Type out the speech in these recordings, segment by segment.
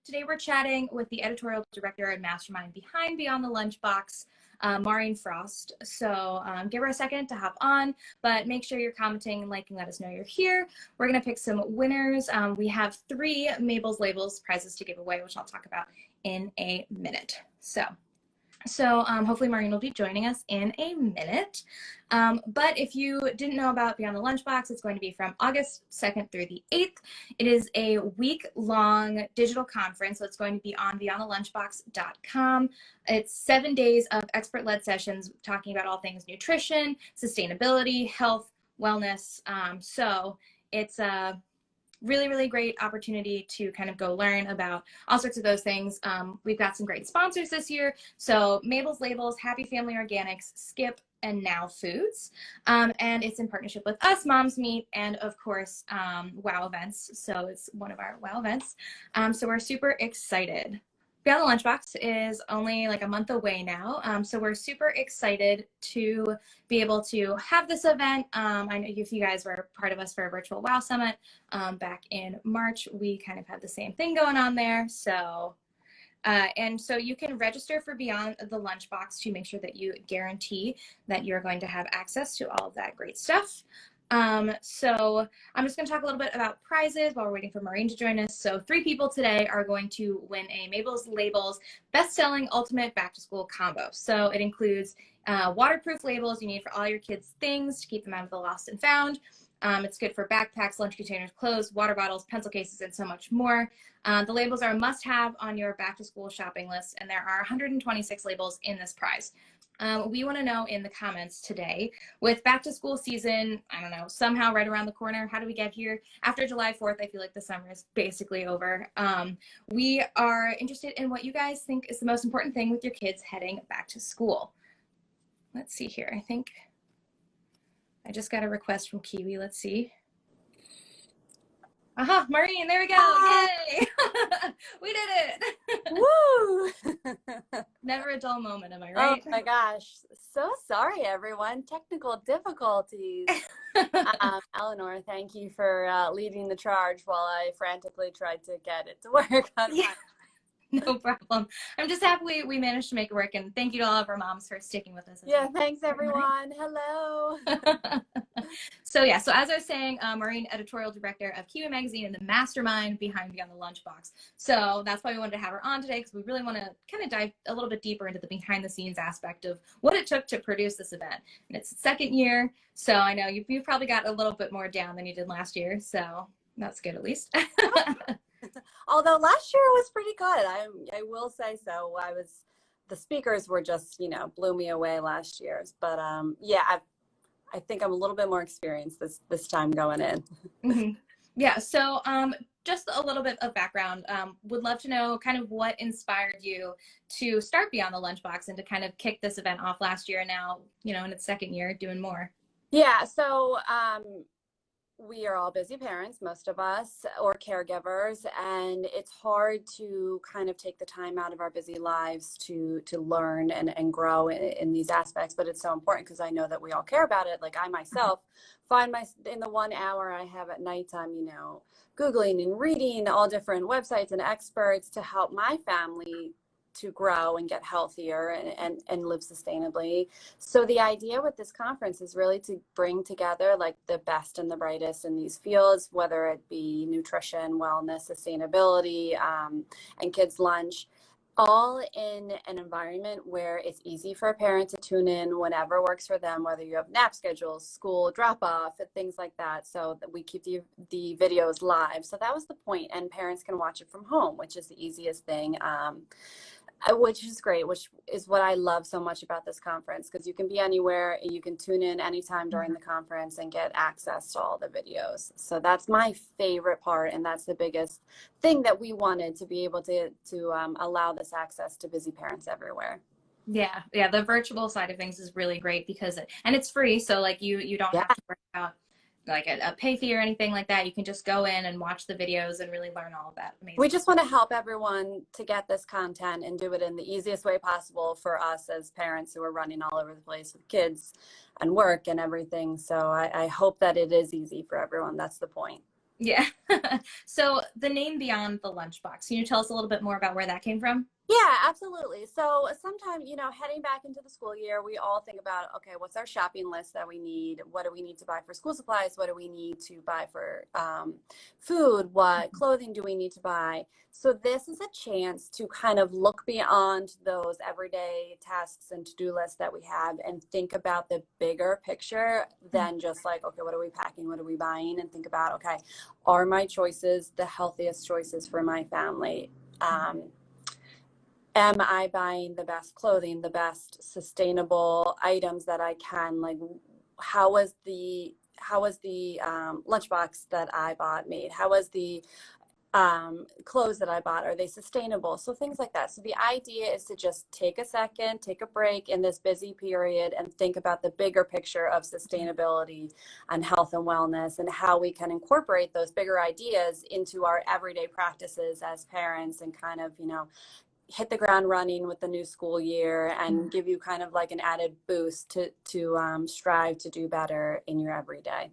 Today we're chatting with the editorial director and mastermind behind Beyond the Lunchbox, Maureen Frost. So give her a second to hop on, but make sure you're commenting and liking, let us know you're here. We're gonna pick some winners. We have 3 Mabel's Labels prizes to give away, which I'll talk about in a minute. So hopefully Maureen will be joining us in a minute. But if you didn't know about Beyond the Lunchbox, it's going to be from August 2nd through the 8th. It is a week-long digital conference, so it's going to be on beyondthelunchbox.com. It's 7 days of expert-led sessions talking about all things nutrition, sustainability, health, wellness. So it's a really great opportunity to kind of go learn about all sorts of those things. We've got some great sponsors this year. So Mabel's Labels, Happy Family Organics, Skip, and Now Foods. And it's in partnership with us, Moms Meet, and of course, WOW Events. So it's one of our WOW events. So we're super excited. Beyond the Lunchbox is only like a month away now. So we're super excited to be able to have this event. I know if you guys were part of us for a virtual WOW Summit back in March, we kind of had the same thing going on there. So, and so you can register for Beyond the Lunchbox to make sure that you guarantee that you're going to have access to all of that great stuff. So I'm just going to talk a little bit about prizes while we're waiting for Maureen to join us. So 3 people today are going to win a Mabel's Labels best-selling ultimate back-to-school combo. So it includes waterproof labels you need for all your kids' things to keep them out of the lost and found. It's good for backpacks, lunch containers, clothes, water bottles, pencil cases, and so much more. The labels are a must-have on your back-to-school shopping list, and there are 126 labels in this prize. We want to know in the comments today, with back to school season, I don't know, somehow right around the corner, how do we get here? After July 4th, I feel like the summer is basically over. We are interested in what you guys think is the most important thing with your kids heading back to school. Let's see here. I think I just got a request from KIWI. Let's see. Aha, Maureen, there we go. Yay! We did it. Woo! Never a dull moment, am I right? Oh my gosh. So sorry, everyone. Technical difficulties. Eleanor, thank you for leading the charge while I frantically tried to get it to work on Yeah. No problem. I'm just happy we managed to make it work, and thank you to all of our moms for sticking with us. Yeah, thanks everyone. Hello. So yeah, so as I was saying, Maureen, editorial director of KIWI Magazine and the mastermind behind Beyond the Lunchbox. So that's why we wanted to have her on today, because we really want to kind of dive a little bit deeper into the behind the scenes aspect of what it took to produce this event. And it's the 2nd year, so I know you've probably got a little bit more down than you did last year, so that's good at least. Although last year was pretty good. I will say so. The speakers were just, blew me away last year. But yeah, I think I'm a little bit more experienced this time going in. Mm-hmm. Yeah, so just a little bit of background. Would love to know kind of what inspired you to start Beyond the Lunchbox and to kind of kick this event off last year, and now, in its 2nd year doing more. Yeah, so we are all busy parents, most of us, or caregivers, and it's hard to kind of take the time out of our busy lives to learn and grow in these aspects. But it's so important because I know that we all care about it. Like I myself find in the 1 hour I have at nighttime, Googling and reading all different websites and experts to help my family to grow and get healthier and live sustainably. So the idea with this conference is really to bring together like the best and the brightest in these fields, whether it be nutrition, wellness, sustainability, and kids lunch, all in an environment where it's easy for a parent to tune in whenever works for them, whether you have nap schedules, school drop off, things like that. So that we keep the videos live. So that was the point, and parents can watch it from home, which is the easiest thing. Which is great, which is what I love so much about this conference, because you can be anywhere, you can tune in anytime during the conference and get access to all the videos. So that's my favorite part, and that's the biggest thing that we wanted to be able to allow this access to busy parents everywhere. Yeah, the virtual side of things is really great because it's free, so like you don't have to worry about like a pay fee or anything like that. You can just go in and watch the videos and really learn all of that. Amazing. We just want to help everyone to get this content and do it in the easiest way possible for us as parents who are running all over the place with kids and work and everything. So I hope that it is easy for everyone. That's the point. Yeah. So the name Beyond the Lunchbox, can you tell us a little bit more about where that came from? Yeah, absolutely. So sometimes, heading back into the school year, we all think about, okay, what's our shopping list that we need? What do we need to buy for school supplies? What do we need to buy for food? What clothing do we need to buy? So this is a chance to kind of look beyond those everyday tasks and to-do lists that we have and think about the bigger picture than just like, okay, what are we packing? What are we buying? And think about, okay, are my choices the healthiest choices for my family? Am I buying the best clothing, the best sustainable items that I can? Like, how was the lunchbox that I bought made? How was the clothes that I bought? Are they sustainable? So things like that. So the idea is to just take a second, take a break in this busy period and think about the bigger picture of sustainability and health and wellness and how we can incorporate those bigger ideas into our everyday practices as parents and kind of, hit the ground running with the new school year and give you kind of like an added boost to strive to do better in your everyday.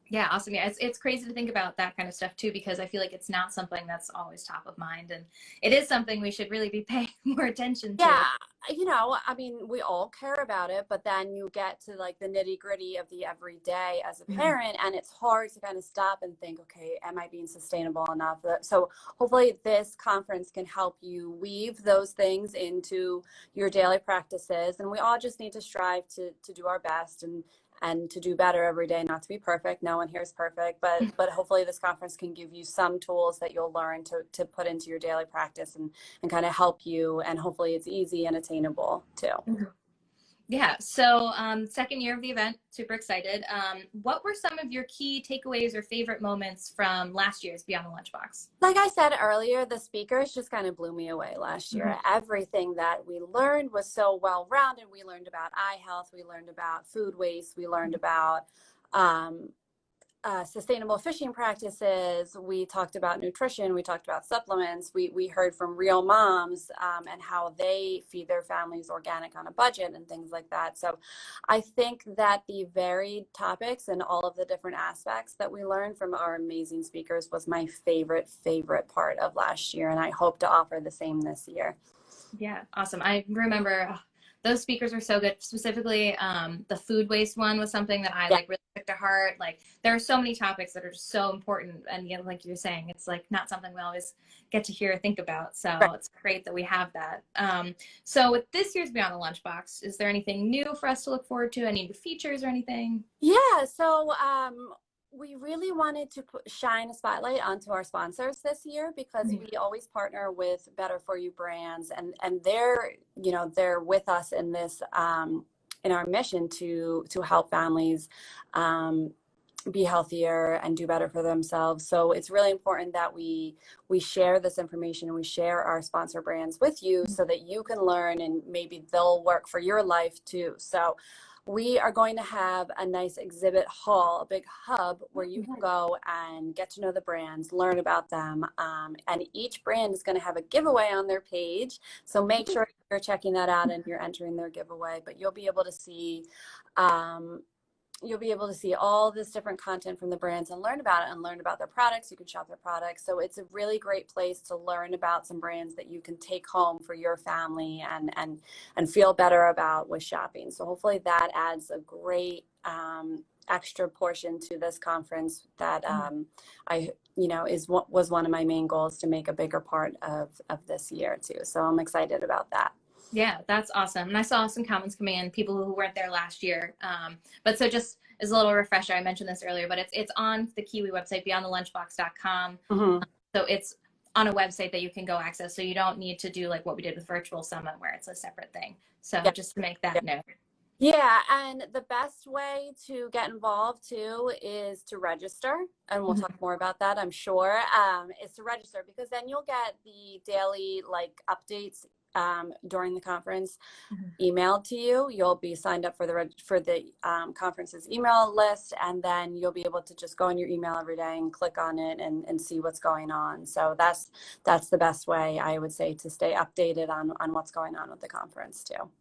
Yeah, awesome. Yeah, it's crazy to think about that kind of stuff too, because I feel like it's not something that's always top of mind, and it is something we should really be paying more attention to. Yeah, I mean, we all care about it, but then you get to like the nitty gritty of the everyday as a parent, and it's hard to kind of stop and think, okay, am I being sustainable enough? So hopefully this conference can help you weave those things into your daily practices, and we all just need to strive to do our best and to do better every day, not to be perfect. No one here is perfect, but hopefully this conference can give you some tools that you'll learn to put into your daily practice and kind of help you. And hopefully it's easy and attainable too. Yeah. So second year of the event, super excited. What were some of your key takeaways or favorite moments from last year's Beyond the Lunchbox? Like I said earlier, the speakers just kind of blew me away last year. Everything that we learned was so well-rounded. We learned about eye health. We learned about food waste. We learned about sustainable fishing practices. We talked about nutrition. We talked about supplements. We heard from real moms and how they feed their families organic on a budget and things like that. So I think that the varied topics and all of the different aspects that we learned from our amazing speakers was my favorite part of last year. And I hope to offer the same this year. Yeah, awesome. I remember those speakers were so good. Specifically, the food waste one was something that I like really took to heart. Like there are so many topics that are just so important, and like you're saying, it's like not something we always get to hear or think about. So it's great that we have that. So with this year's Beyond the Lunchbox, is there anything new for us to look forward to? Any new features or anything? Yeah. So we really wanted to shine a spotlight onto our sponsors this year because we always partner with Better For You brands, and they're with us in this in our mission to help families be healthier and do better for themselves. So it's really important that we share this information and we share our sponsor brands with you so that you can learn and maybe they'll work for your life too. So we are going to have a nice exhibit hall, a big hub where you can go and get to know the brands, learn about them. And each brand is going to have a giveaway on their page. So make sure you're checking that out and you're entering their giveaway. But you'll be able to see all this different content from the brands and learn about it and learn about their products. You can shop their products. So it's a really great place to learn about some brands that you can take home for your family and feel better about with shopping. So hopefully that adds a great extra portion to this conference that was one of my main goals to make a bigger part of this year too. So I'm excited about that. Yeah, that's awesome. And I saw some comments coming in, people who weren't there last year. But so just as a little refresher, I mentioned this earlier, but it's on the KIWI website, beyondthelunchbox.com. So it's on a website that you can go access. So you don't need to do like what we did with Virtual Summit where it's a separate thing. So just to make that note. Yeah, and the best way to get involved too is to register, and we'll talk more about that, I'm sure, is to register because then you'll get the daily like updates during the conference emailed to you. You'll be signed up for the conference's email list, and then you'll be able to just go in your email every day and click on it and see what's going on. So that's the best way, I would say, to stay updated on what's going on with the conference too.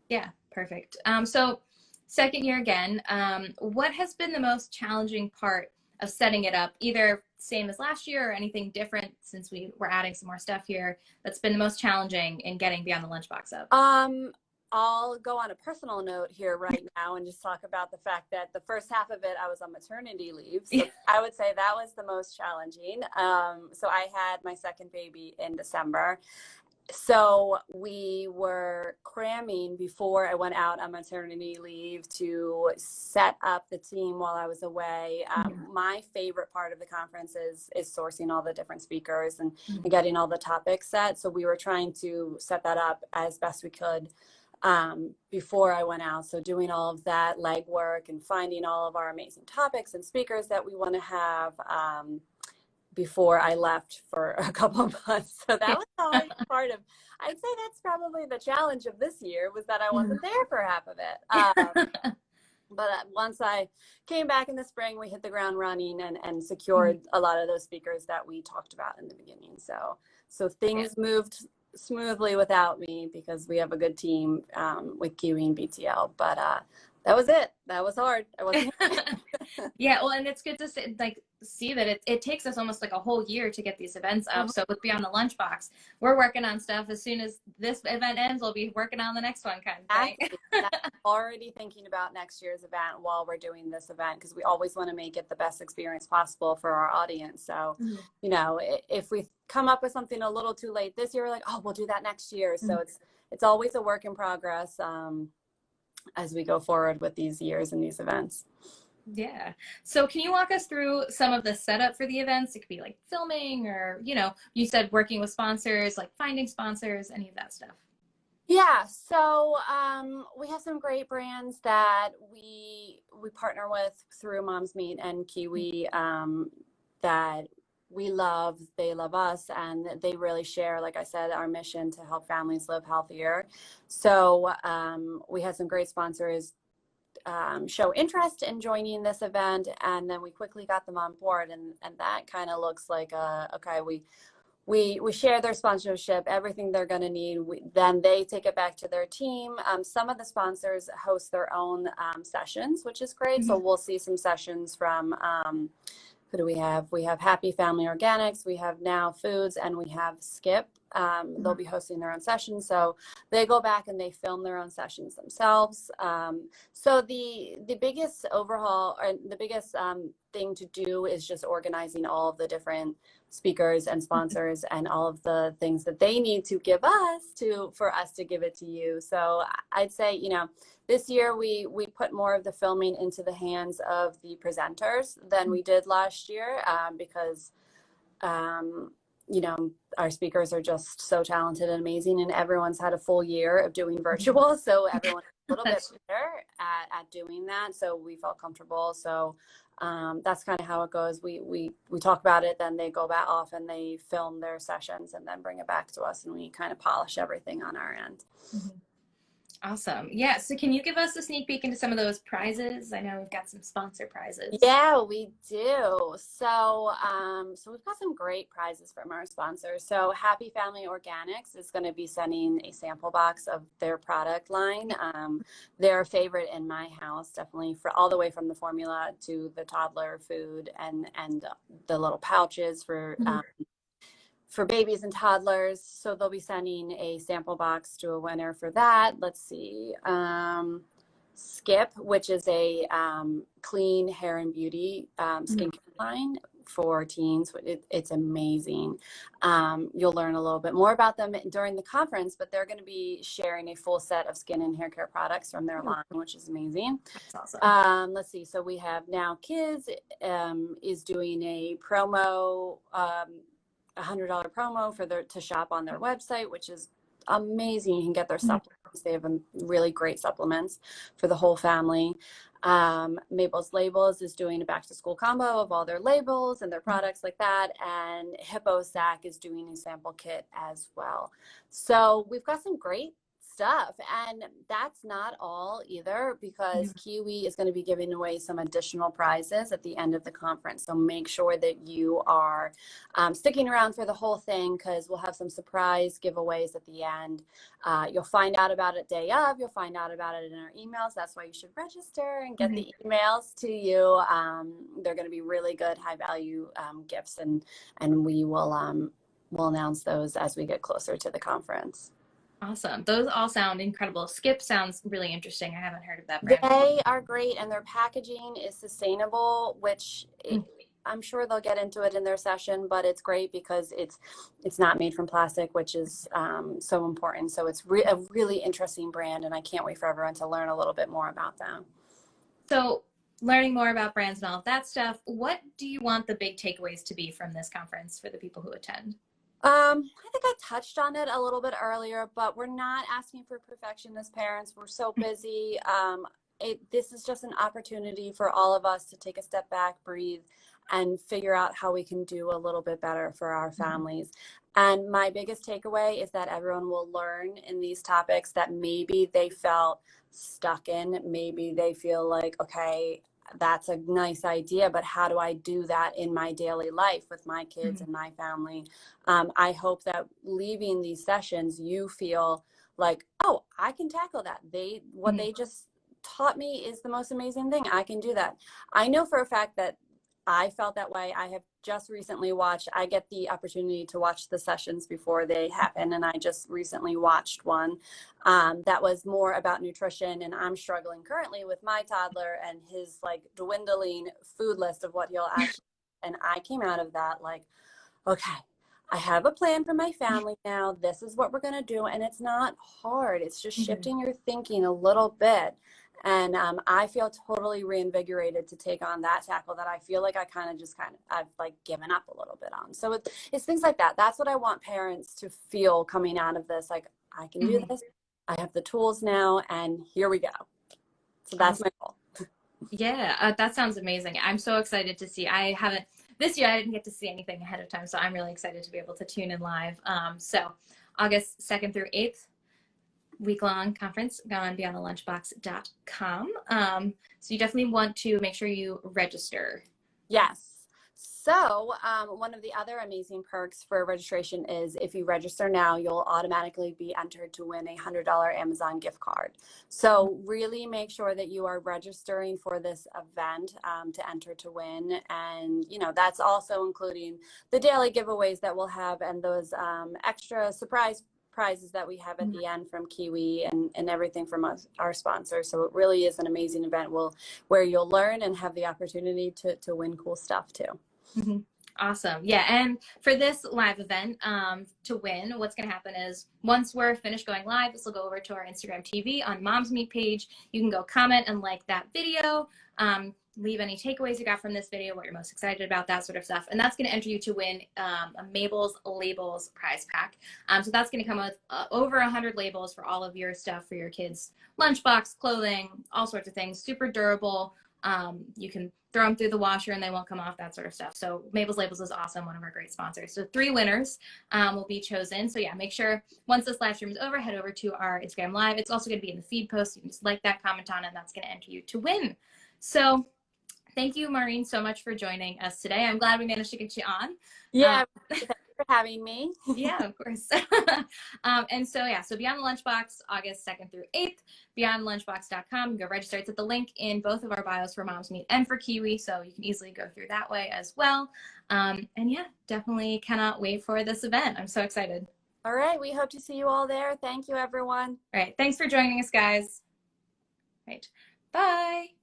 Yeah, perfect. So second year again, what has been the most challenging part of setting it up, either same as last year or anything different since we're adding some more stuff here, that's been the most challenging in getting Beyond the Lunchbox up? I'll go on a personal note here right now and just talk about the fact that the first half of it, I was on maternity leave. So I would say that was the most challenging. So I had my second baby in December. So we were cramming before I went out on maternity leave to set up the team while I was away. My favorite part of the conference is sourcing all the different speakers and getting all the topics set. So we were trying to set that up as best we could before I went out. So doing all of that legwork and finding all of our amazing topics and speakers that we want to have before I left for a couple of months. So that was the hard part of, I'd say that's probably the challenge of this year, was that I wasn't there for half of it. But once I came back in the spring, we hit the ground running and secured a lot of those speakers that we talked about in the beginning. So things moved smoothly without me because we have a good team with KIWI and BTL. But that was it. That was hard. I wasn't Yeah, well, and it's good to see that it takes us almost like a whole year to get these events up. So with Beyond the Lunchbox, we're working on stuff. As soon as this event ends, we'll be working on the next one, kind of thing. Already thinking about next year's event while we're doing this event, because we always want to make it the best experience possible for our audience. So, you know, if we come up with something a little too late this year, we're like, oh, we'll do that next year. So it's always a work in progress as we go forward with these years and these events. Yeah. So can you walk us through some of the setup for the events? It could be like filming or, you know, you said working with sponsors, like finding sponsors, any of that stuff. Yeah. So we have some great brands that we partner with through Moms Meet and KIWI that we love. They love us, and they really share, like I said, our mission to help families live healthier. So we had some great sponsors show interest in joining this event, and then we quickly got them on board, and that kind of looks like okay, we share their sponsorship, everything they're going to need. Then they take it back to their team. Some of the sponsors host their own sessions, which is great. So we'll see some sessions from who do we have? We have Happy Family Organics, we have Now Foods, and we have Skip. They'll be hosting their own sessions. So they go back and they film their own sessions themselves. So the biggest overhaul, or the biggest thing to do, is just organizing all of the different speakers and sponsors and all of the things that they need to give us for us to give it to you. So I'd say, you know, this year we put more of the filming into the hands of the presenters than we did last year because you know, our speakers are just so talented and amazing, and everyone's had a full year of doing virtual. So everyone's a little bit better at doing that. So we felt comfortable. So that's kind of how it goes. We talk about it, then they go back off and they film their sessions and then bring it back to us, and we kind of polish everything on our end. Awesome. Yeah. So can you give us a sneak peek into some of those prizes? I know we've got some sponsor prizes. Yeah, we do. So, so we've got some great prizes from our sponsors. So Happy Family Organics is going to be sending a sample box of their product line. They're a favorite in my house, definitely, for all the way from the formula to the toddler food and the little pouches for babies and toddlers. So they'll be sending a sample box to a winner for that. Let's see. Skip, which is a clean hair and beauty skincare line for teens. It's amazing. You'll learn a little bit more about them during the conference, but they're going to be sharing a full set of skin and hair care products from their line, which is amazing. That's awesome. Let's see. So we have Now Kids is doing a promo, $100 promo to shop on their website, which is amazing. You can get their supplements. They have really great supplements for the whole family. Mabel's Labels is doing a back to school combo of all their labels and their products like that. And Hippo Sac is doing a sample kit as well. So we've got some great stuff. And that's not all either, because KIWI is going to be giving away some additional prizes at the end of the conference. So make sure that you are sticking around for the whole thing, because we'll have some surprise giveaways at the end. You'll find out about it day of. You'll find out about it in our emails. That's why you should register and get the emails to you. They're going to be really good, high value gifts, and we will we'll announce those as we get closer to the conference. Awesome. Those all sound incredible. Skip sounds really interesting. I haven't heard of that brand. They are great, and their packaging is sustainable, which I'm sure they'll get into it in their session, but it's great because it's not made from plastic, which is so important. So it's a really interesting brand, and I can't wait for everyone to learn a little bit more about them. So learning more about brands and all of that stuff, what do you want the big takeaways to be from this conference for the people who attend? I think I touched on it a little bit earlier, but we're not asking for perfection as parents. We're so busy. This is just an opportunity for all of us to take a step back, breathe, and figure out how we can do a little bit better for our families. And my biggest takeaway is that everyone will learn in these topics that maybe they felt stuck in. Maybe they feel like, okay, that's a nice idea, but how do I do that in my daily life with my kids and my family? I hope that leaving these sessions, you feel like, oh, I can tackle that. What they just taught me is the most amazing thing. I can do that. I know for a fact that I felt that way. I have just recently watched, I get the opportunity to watch the sessions before they happen. And I just recently watched one that was more about nutrition. And I'm struggling currently with my toddler and his like dwindling food list of what he'll actually, and I came out of that like, okay, I have a plan for my family now. This is what we're going to do. And it's not hard. It's just shifting your thinking a little bit. And I feel totally reinvigorated to take on that tackle that I feel like I've like given up a little bit on. So it's things like that. That's what I want parents to feel coming out of this. Like, I can do this. I have the tools now, and here we go. So that's my goal. Yeah, that sounds amazing. I'm so excited to see. This year I didn't get to see anything ahead of time, so I'm really excited to be able to tune in live. So August 2nd through 8th. Week-long conference on beyondthelunchbox.com. So you definitely want to make sure you register. Yes. So one of the other amazing perks for registration is if you register now, you'll automatically be entered to win a $100 Amazon gift card. So really make sure that you are registering for this event to enter to win. And, you know, that's also including the daily giveaways that we'll have and those extra surprise prizes that we have at the end from KIWI and everything from our sponsors. So it really is an amazing event where you'll learn and have the opportunity to win cool stuff too. Awesome. Yeah. And for this live event, to win, what's going to happen is once we're finished going live, this will go over to our Instagram TV on Mom's Meet page. You can go comment and like that video. Leave any takeaways you got from this video, what you're most excited about, that sort of stuff. And that's going to enter you to win a Mabel's Labels prize pack. So that's going to come with over 100 labels for all of your stuff for your kids' lunchbox, clothing, all sorts of things. Super durable. You can throw them through the washer and they won't come off, that sort of stuff. So Mabel's Labels is awesome, one of our great sponsors. So 3 winners will be chosen. So yeah, make sure once this live stream is over, head over to our Instagram Live. It's also going to be in the feed post. You can just like that, comment on it, and that's going to enter you to win. So thank you, Maureen, so much for joining us today. I'm glad we managed to get you on. Yeah, thank you for having me. Yeah, of course. And so, yeah, so Beyond the Lunchbox, August 2nd through 8th, beyondthelunchbox.com. Go register. It's at the link in both of our bios for Mom's Meet and for KIWI, so you can easily go through that way as well. And yeah, definitely cannot wait for this event. I'm so excited. All right, we hope to see you all there. Thank you, everyone. All right, thanks for joining us, guys. All right, bye.